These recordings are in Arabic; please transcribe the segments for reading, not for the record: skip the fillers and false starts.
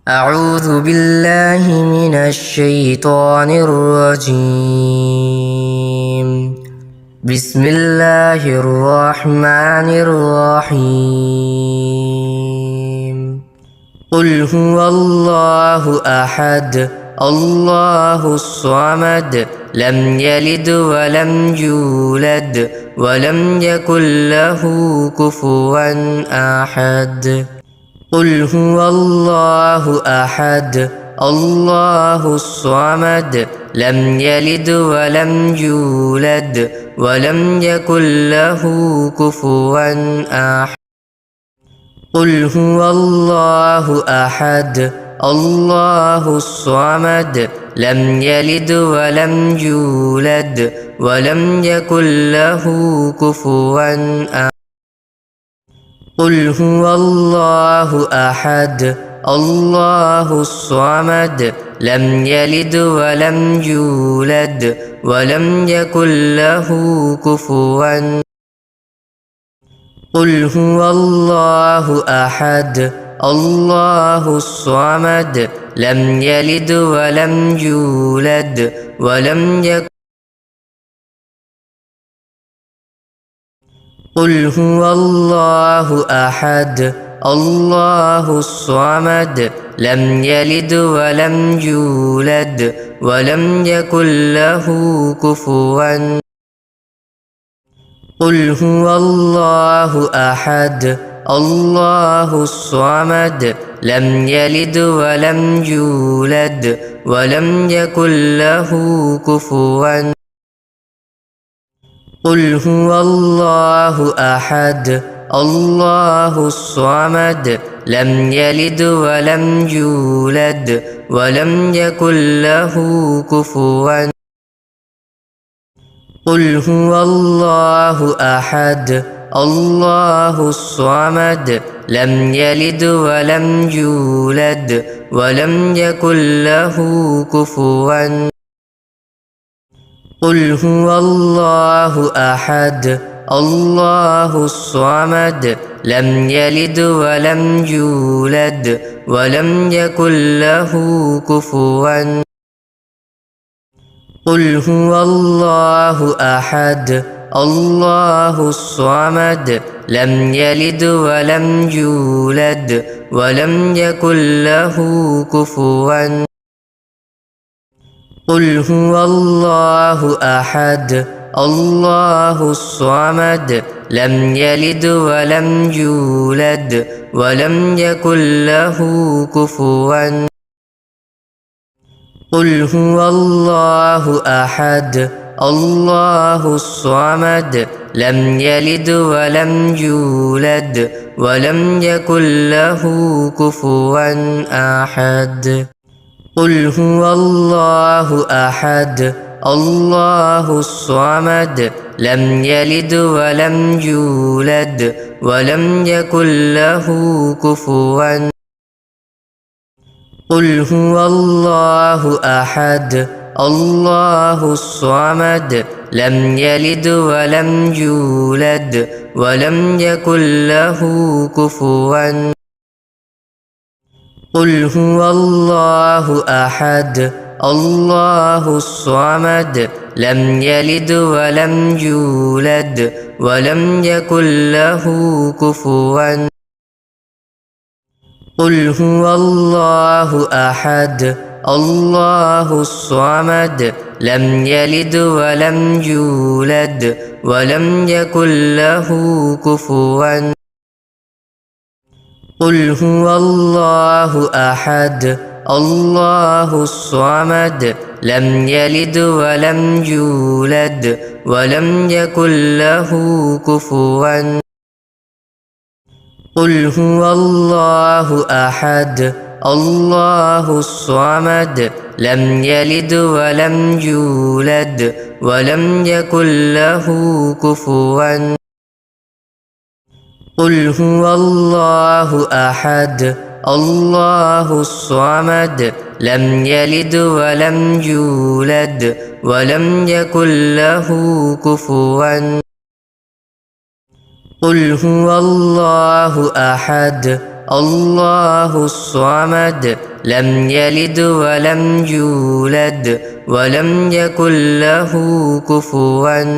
أعوذ بالله من الشيطان الرجيم. بسم الله الرحمن الرحيم. قل هو الله أحد الله الصمد لم يلد ولم يولد ولم يكن له كفوا أحد. قل هو الله أحد الله الصمد لم يلد ولم يولد ولم يكن له كفوا أحد. قل هو الله أحد الله الصمد لم يلد ولم يولد ولم يكن له كفوا أحد. قل هو الله أحد الله الصمد لم يلد ولم يولد ولم يكن له كفوا أحد. قل هو الله أحد الله الصمد لم يلد ولم يولد ولم يكن. قل هو الله أحد الله الصمد لم يلد ولم يولد ولم يكن له كفوا أحد. قل هو الله أحد الله الصمد لم يلد ولم يولد ولم يكن له كفوا أحد. قل هو الله أحد الله الصمد لم يلد ولم يولد ولم يكن له كفوا أحد. قل هو الله أحد الله الصمد لم يلد ولم يولد ولم يكن له كفوا أحد. قل هو الله أحد الله الصمد لم يلد ولم يولد ولم يكن له كفوا أحد. قل هو الله أحد الله الصمد لم يلد ولم يولد ولم يكن له كفوا أحد. قل هو الله أحد الله الصمد لم يلد ولم يولد ولم يكن له كفوا أحد. قل هو الله أحد الله الصمد لم يلد ولم يولد ولم يكن له كفوا أحد. قل هو الله أحد الله الصمد لم يلد ولم يولد ولم يكن له كفوا أحد. قل هو الله أحد الله الصمد لم يلد ولم يولد ولم يكن له كفوا أحد. قل هو الله أحد الله الصمد لم يلد ولم يولد ولم يكن له كفوا أحد. قل هو الله أحد الله الصمد لم يلد ولم يولد ولم يكن له كفوا أحد. قل هو الله أحد الله الصمد لم يلد ولم يولد ولم يكن له كفوا أحد. قل هو الله أحد الله الصمد لم يلد ولم يولد ولم يكن له كفوا أحد. قل هو الله أحد الله الصمد لم يلد ولم يولد ولم يكن له كفوا أحد. قل هو الله أحد الله الصمد لم يلد ولم يولد ولم يكن له كفوا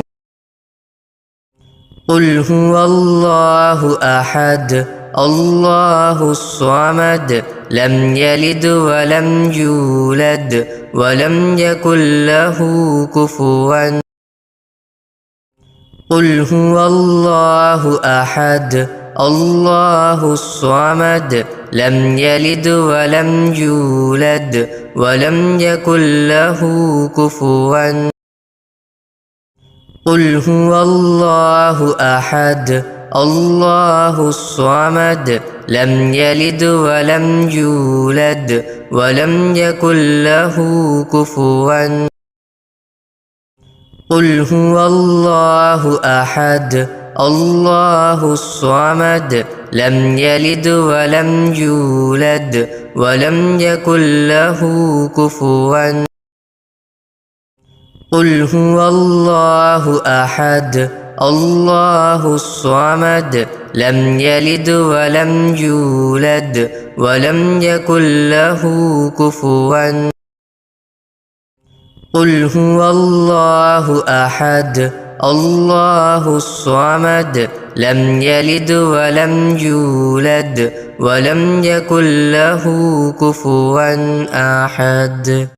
قل هو الله أحد الله الصمد لم يلد ولم يولد ولم يكن له كفوا قل هو الله أحد الله الصمد لم يلد ولم يولد ولم يكن له كفوا قل هو الله أحد الله الصمد لم يلد ولم يولد ولم يكن له كفوا قل هو الله أحد الله الصمد لم يلد ولم يولد ولم يكن له كفوا قل هو الله أحد الله الصمد لم يلد ولم يولد ولم يكن له كفوا قل هو الله أحد الله الصمد لم يلد ولم يولد ولم يكن له كفوا أحد